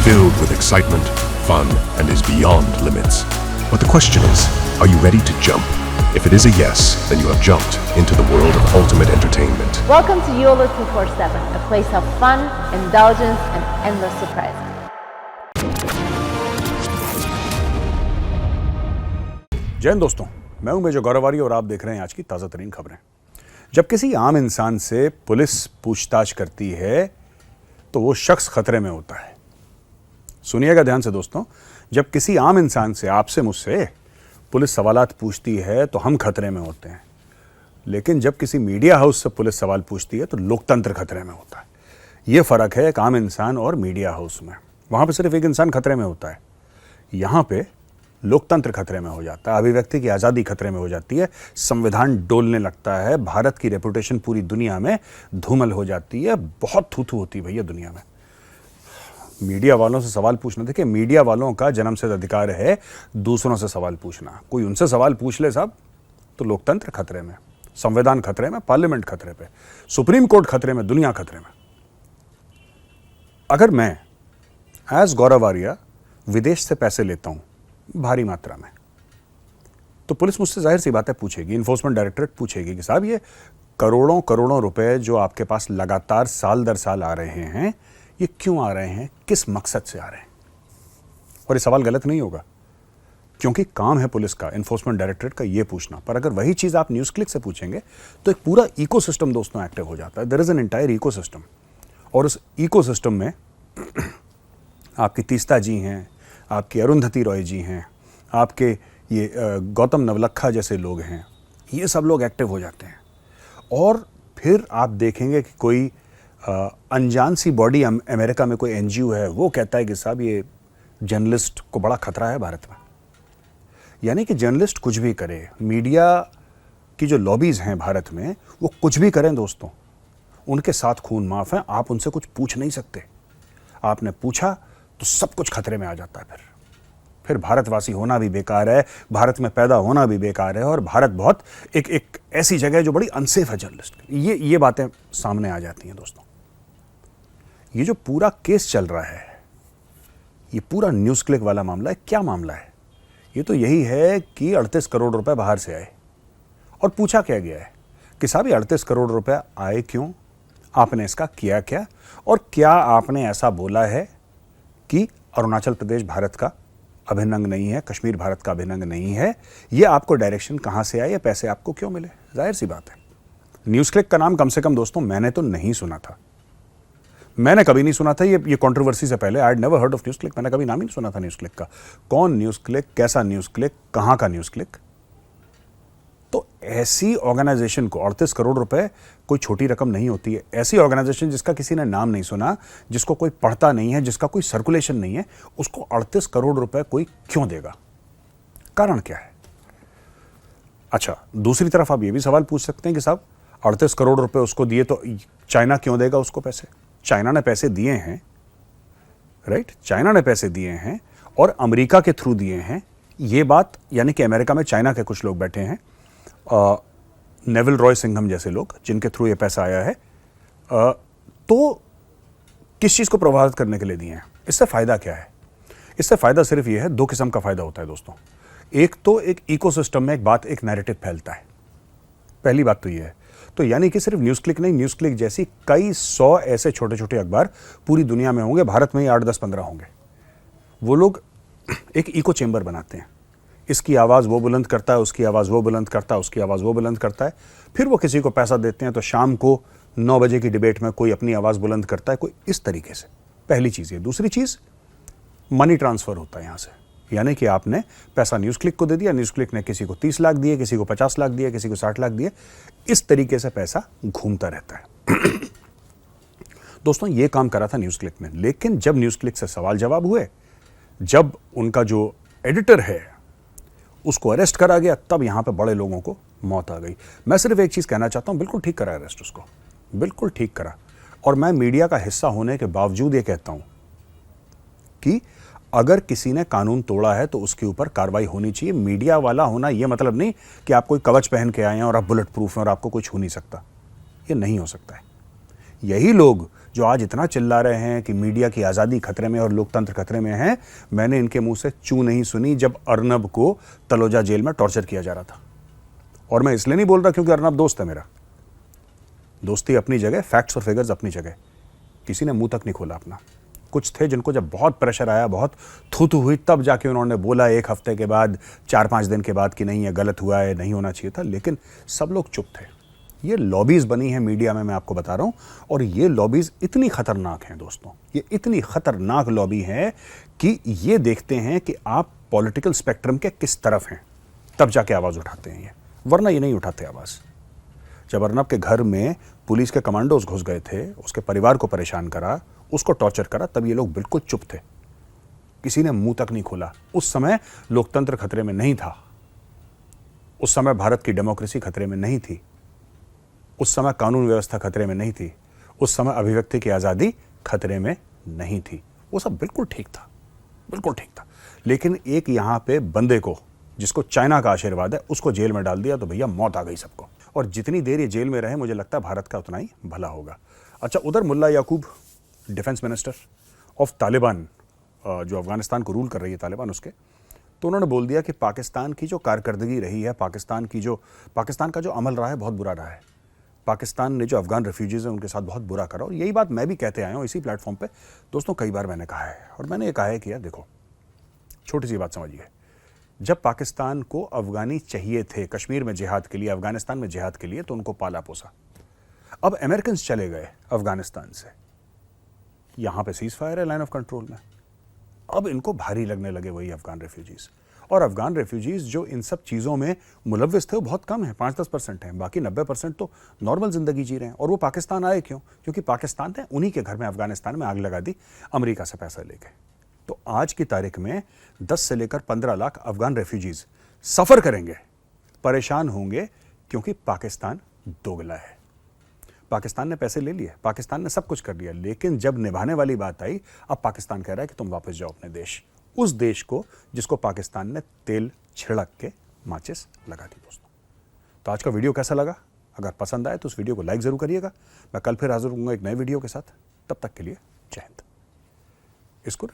filled with excitement, fun, and is beyond limits. But the question is, are you ready to jump? If it is a yes, then you have jumped into the world of ultimate entertainment. Welcome to YOLO 247, a place of fun, indulgence, and endless surprises. जय हिंद दोस्तों, मैं हूं major गौरव आर्य और आप देख रहे हैं आज की ताज़ा तरीन खबरें। जब किसी आम इंसान से पुलिस पूछताछ करती है तो वो शख्स खतरे में होता है। सुनिएगा ध्यान से दोस्तों, जब किसी आम इंसान से, आपसे, मुझसे पुलिस सवालात पूछती है तो हम खतरे में होते हैं, लेकिन जब किसी मीडिया हाउस से पुलिस सवाल पूछती है तो लोकतंत्र खतरे में होता है। यह फर्क है एक आम इंसान और मीडिया हाउस में। वहां पर सिर्फ एक इंसान खतरे में होता है, यहां पे लोकतंत्र खतरे में हो जाता है, अभिव्यक्ति की आज़ादी खतरे में हो जाती है, संविधान डोलने लगता है, भारत की रेपुटेशन पूरी दुनिया में धूमल हो जाती है। बहुत थू-थू होती है भैया दुनिया में। मीडिया वालों से सवाल पूछना, देखिए मीडिया वालों का जन्मसिद्ध अधिकार है दूसरों से सवाल पूछना। कोई उनसे सवाल पूछ ले साहब तो लोकतंत्र खतरे में, संविधान खतरे में, पार्लियामेंट खतरे पे, सुप्रीम कोर्ट खतरे में, दुनिया खतरे में। अगर मैं एज गौरव आर्य विदेश से पैसे लेता हूं भारी मात्रा में, तो पुलिस मुझसे जाहिर सी बात है पूछेगी, इन्फोर्समेंट डायरेक्टरेट पूछेगी कि साहब ये करोड़ों करोड़ों रुपए जो आपके पास लगातार साल दर साल आ रहे हैं, ये क्यों आ रहे हैं, किस मकसद से आ रहे हैं। और ये सवाल गलत नहीं होगा, क्योंकि काम है पुलिस का, इन्फोर्समेंट डायरेक्टरेट का ये पूछना। पर अगर वही चीज़ आप न्यूज़ क्लिक से पूछेंगे तो एक पूरा इकोसिस्टम दोस्तों एक्टिव हो जाता है। There is an entire ecosystem, और उस इकोसिस्टम में आपकी तीस्ता जी हैं, आपकी अरुंधति रॉय जी हैं, आपके ये गौतम नवलखा जैसे लोग हैं, ये सब लोग एक्टिव हो जाते हैं। और फिर आप देखेंगे कि कोई अनजान सी बॉडी अमेरिका में कोई एनजीओ है, वो कहता है कि साहब ये जर्नलिस्ट को बड़ा खतरा है भारत में। यानी कि जर्नलिस्ट कुछ भी करे, मीडिया की जो लॉबीज हैं भारत में वो कुछ भी करें दोस्तों, उनके साथ खून माफ है। आप उनसे कुछ पूछ नहीं सकते, आपने पूछा तो सब कुछ खतरे में आ जाता है। फिर भारतवासी होना भी बेकार है, भारत में पैदा होना भी बेकार है, और भारत बहुत एक ऐसी जगह है जो बड़ी अनसेफ है जर्नलिस्ट। ये बातें सामने आ जाती हैं दोस्तों। ये जो पूरा केस चल रहा है, ये पूरा न्यूज़ क्लिक वाला मामला है, क्या मामला है? ये तो यही है कि 38 करोड़ रुपए बाहर से आए, और पूछा क्या गया है कि साहब ये 38 करोड़ रुपए आए क्यों, आपने इसका किया क्या, और क्या आपने ऐसा बोला है कि अरुणाचल प्रदेश भारत का अभिन्न अंग नहीं है, कश्मीर भारत का अभिन्न अंग नहीं है। ये आपको डायरेक्शन कहाँ से आए, ये पैसे आपको क्यों मिले? जाहिर सी बात है। न्यूज़ क्लिक का नाम कम से कम दोस्तों मैंने तो नहीं सुना था, मैंने कभी नहीं सुना था। ये कंट्रोवर्सी से पहले I had never heard of news click, मैंने कभी नाम ही नहीं सुना था न्यूज़ क्लिक का। कौन न्यूज़ क्लिक, कैसा न्यूज़ क्लिक, कहाँ का न्यूज़ क्लिक? तो ऐसी ऑर्गेनाइजेशन को 38 करोड़ रुपए कोई छोटी रकम नहीं होती है। ऐसी ऑर्गेनाइजेशन जिसका किसी ने नाम नहीं सुना, जिसको कोई पढ़ता नहीं है, जिसका कोई सर्कुलेशन नहीं है, उसको 38 करोड़ रुपए कोई क्यों देगा? कारण क्या है? अच्छा, दूसरी तरफ आप ये भी सवाल पूछ सकते हैं कि साहब 38 करोड़ रुपए उसको दिए तो चाइना क्यों देगा उसको पैसे? चाइना ने पैसे दिए हैं, राइट? चाइना ने पैसे दिए हैं और अमेरिका के थ्रू दिए हैं। ये बात, यानी कि अमेरिका में चाइना के कुछ लोग बैठे हैं, नेविल रॉय सिंघम जैसे लोग, जिनके थ्रू ये पैसा आया है, तो किस चीज़ को प्रभावित करने के लिए दिए हैं? इससे फ़ायदा क्या है? इससे फ़ायदा सिर्फ ये है, दो किस्म का फ़ायदा होता है दोस्तों। एक तो एक इकोसिस्टम में एक नैरेटिव फैलता है, पहली बात तो ये है। तो यानी कि सिर्फ न्यूज़ क्लिक नहीं, न्यूज़ क्लिक जैसी कई 100 ऐसे छोटे छोटे अखबार पूरी दुनिया में होंगे, भारत में ही 8, 10, 15 होंगे। वो लोग एक इको चेंबर बनाते हैं, इसकी आवाज़ वो बुलंद करता है, उसकी आवाज़ वो बुलंद करता है, उसकी आवाज़ वो बुलंद करता है, फिर वो किसी को पैसा देते हैं तो शाम को 9 बजे की डिबेट में कोई अपनी आवाज़ बुलंद करता है, कोई इस तरीके से। पहली चीज़ ये। दूसरी चीज़, मनी ट्रांसफ़र होता है यहाँ से, यानी कि आपने पैसा न्यूज़ क्लिक को दे दिया, न्यूज़ क्लिक ने किसी को 30 लाख दिए, किसी को 50 लाख दिए, किसी को 60 लाख दिए, इस तरीके से पैसा घूमता रहता है। दोस्तों ये काम करा था न्यूज़ क्लिक ने, लेकिन जब न्यूज़ क्लिक से सवाल जवाब हुए, जब उनका जो एडिटर है उसको अरेस्ट करा गया, तब यहाँ पे बड़े लोगों को मौत आ गई। मैं सिर्फ एक चीज़ कहना चाहता हूँ, बिल्कुल ठीक करा अरेस्ट उसको, बिल्कुल ठीक करा। और मैं मीडिया का हिस्सा होने के बावजूद ये कहता हूँ कि अगर किसी ने कानून तोड़ा है तो उसके ऊपर कार्रवाई होनी चाहिए। मीडिया वाला होना ये मतलब नहीं कि आप कोई कवच पहन के आए हैं और आप बुलेट प्रूफ हैं और आपको कोई छू नहीं सकता। ये नहीं हो सकता है। यही लोग जो आज इतना चिल्ला रहे हैं कि मीडिया की आज़ादी खतरे में और लोकतंत्र खतरे में है, मैंने इनके मुंह से चू नहीं सुनी जब अर्नब को तलोजा जेल में टॉर्चर किया जा रहा था। और मैं इसलिए नहीं बोल रहा क्योंकि अर्नब दोस्त है मेरा, दोस्ती अपनी जगह, फैक्ट्स और फिगर्स अपनी जगह। किसी ने मुंह तक नहीं खोला अपना। कुछ थे जिनको जब बहुत प्रेशर आया, बहुत थू हुई, तब जाके उन्होंने बोला 1 हफ्ते के बाद, 4-5 दिन के बाद कि नहीं ये गलत हुआ है, नहीं होना चाहिए था, लेकिन सब लोग चुप थे। ये लॉबीज बनी है मीडिया में, मैं आपको बता रहा हूं, और ये लॉबीज इतनी खतरनाक हैं दोस्तों, ये इतनी खतरनाक लॉबी है कि ये देखते हैं कि आप पॉलिटिकल स्पेक्ट्रम के किस तरफ हैं, तब जाके आवाज उठाते हैं ये, वरना ये नहीं उठाते आवाज। जब अर्नब के घर में पुलिस के कमांडोज घुस गए थे, उसके परिवार को परेशान करा, उसको टॉर्चर करा, तब ये लोग बिल्कुल चुप थे, किसी ने मुंह तक नहीं खोला। उस समय लोकतंत्र खतरे में नहीं था, उस समय भारत की डेमोक्रेसी खतरे में नहीं थी, उस समय कानून व्यवस्था खतरे में नहीं थी, उस समय अभिव्यक्ति की आज़ादी खतरे में नहीं थी। वो सब बिल्कुल ठीक था, बिल्कुल ठीक था। लेकिन एक यहाँ पे बंदे को, जिसको चाइना का आशीर्वाद है, उसको जेल में डाल दिया तो भैया मौत आ गई सबको। और जितनी देर ये जेल में रहे, मुझे लगता है भारत का उतना ही भला होगा। अच्छा, उधर मुल्ला याकूब, डिफेंस मिनिस्टर ऑफ तालिबान, जो अफगानिस्तान को रूल कर रही है तालिबान, उसके, तो उन्होंने बोल दिया कि पाकिस्तान की जो कारकर्दगी रही है, पाकिस्तान का जो अमल रहा है, बहुत बुरा रहा है। पाकिस्तान ने जो अफगान रेफ्यूजीज़ हैं उनके साथ बहुत बुरा करा। और यही बात मैं भी कहते आया हूँ इसी प्लेटफॉर्म पे दोस्तों, कई बार मैंने कहा है। और मैंने ये कहा है कि यार देखो, छोटी सी बात समझिए, जब पाकिस्तान को अफगानी चाहिए थे कश्मीर में जिहाद के लिए, अफगानिस्तान में जिहाद के लिए, तो उनको पाला पोसा। अब अमेरिकन चले गए अफगानिस्तान से, यहां पे सीज फायर है लाइन ऑफ कंट्रोल में, अब इनको भारी लगने लगे वही अफगान रेफ्यूजीज। और अफगान रेफ्यूजीज जो इन सब चीज़ों में मुलव्विस थे वो बहुत कम है, 5-10% हैं, बाकी 90% तो नॉर्मल ज़िंदगी जी रहे हैं। और वो पाकिस्तान आए क्यों? क्योंकि पाकिस्तान ने उन्हीं के घर में अफगानिस्तान में आग लगा दी अमेरिका से पैसा लेके। तो आज की तारीख में 10 से लेकर 15 लाख अफगान रेफ्यूजीज सफ़र करेंगे, परेशान होंगे, क्योंकि पाकिस्तान दोगला है। पाकिस्तान ने पैसे ले लिए, पाकिस्तान ने सब कुछ कर लिया, लेकिन जब निभाने वाली बात आई, अब पाकिस्तान कह रहा है कि तुम वापस जाओ अपने देश, उस देश को जिसको पाकिस्तान ने तेल छिड़क के माचिस लगा दी। दोस्तों, तो आज का वीडियो कैसा लगा? अगर पसंद आए तो उस वीडियो को लाइक जरूर करिएगा। मैं कल फिर हाजिर होऊंगा एक नए वीडियो के साथ, तब तक के लिए जय हिंद। इसको